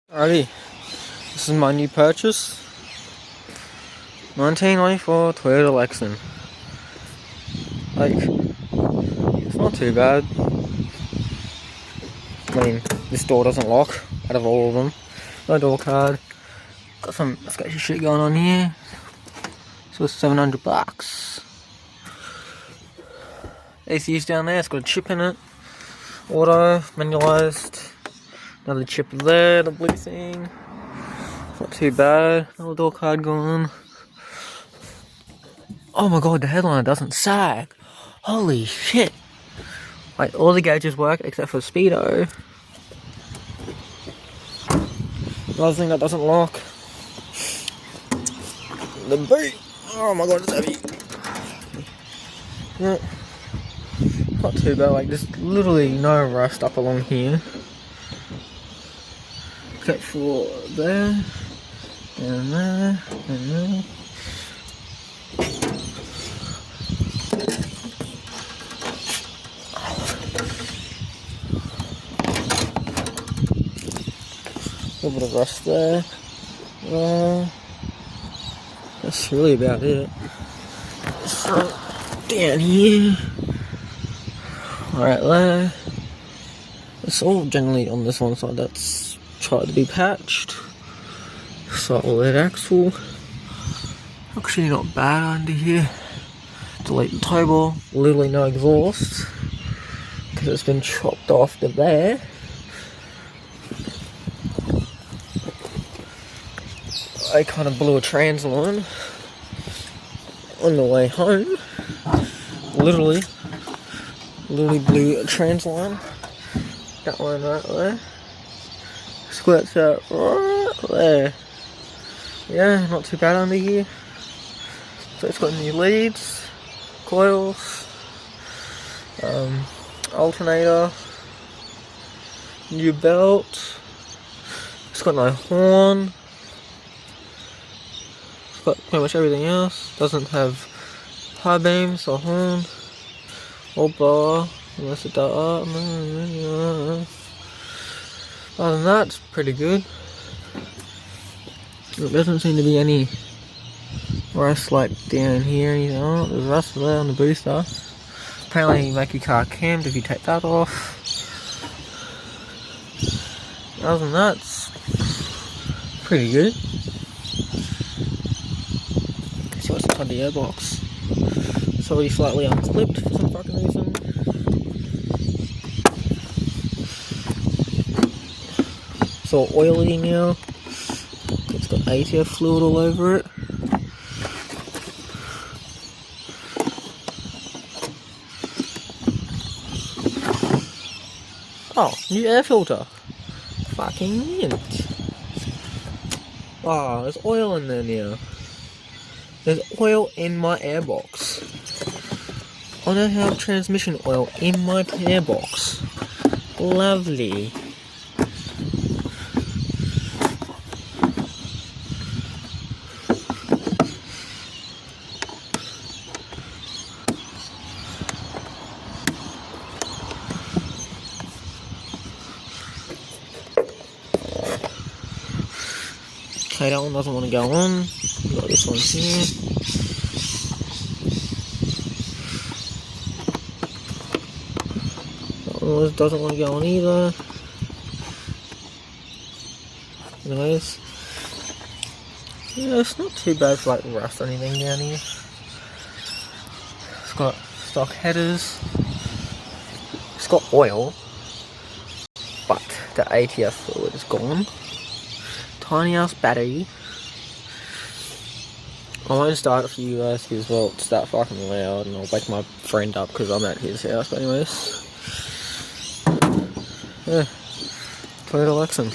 Alrighty, this is my new purchase. 1994 Toyota Lexcen. Like, it's not too bad. I mean, this door doesn't lock out of all of them. No door card. Got some sketchy shit going on here. So it's $700. AC's down there, it's got a chip in it. Auto, manualized. Another chip there, the blue thing. Not too bad. Another door card gone. Oh my god, the headliner doesn't sag. Holy shit. Like, all the gauges work except for speedo. Another thing that doesn't lock. The boot. Oh my god, it's heavy. Yeah. Not too bad, like, there's literally no rust up along here. Except for there, and there, and there. A little bit of rust there. That's really about it. So, down here. Right there. It's all generally on this one side that's tried to be patched. Solid axle. Actually not bad under here. Delete the tow ball. Literally no exhaust. Because it's been chopped off to there. I kind of blew a trans line on the way home. Literally blew a trans line. That one right there. Squirts out right there. Yeah, not too bad under here. So it's got new leads, coils, alternator, new belt. It's got no horn. It's got pretty much everything else. Doesn't have high beams or horn or bar unless it does. Other than that, it's pretty good. There doesn't seem to be any rust like down here, you know. There's rust there on the booster. Apparently you make your car cammed if you take that off. Other than that, it's pretty good. See what's inside the airbox. It's already slightly unclipped for some fucking reason. It's all oily now. It's got ATF fluid all over it. Oh, new air filter. Fucking mint. Oh, there's oil in there now. There's oil in my airbox. I now have transmission oil in my airbox. Lovely. Okay, that one doesn't want to go on. We've got this one here. That one doesn't want to go on either. Anyways. Yeah, it's not too bad for like rust or anything down here. It's got stock headers. It's got oil. But the ATF fluid is gone. Tiny ass battery. I won't start it for you guys because, well, it's that fucking loud and I'll wake my friend up because I'm at his house. But anyways, yeah, Toyota Lexcen.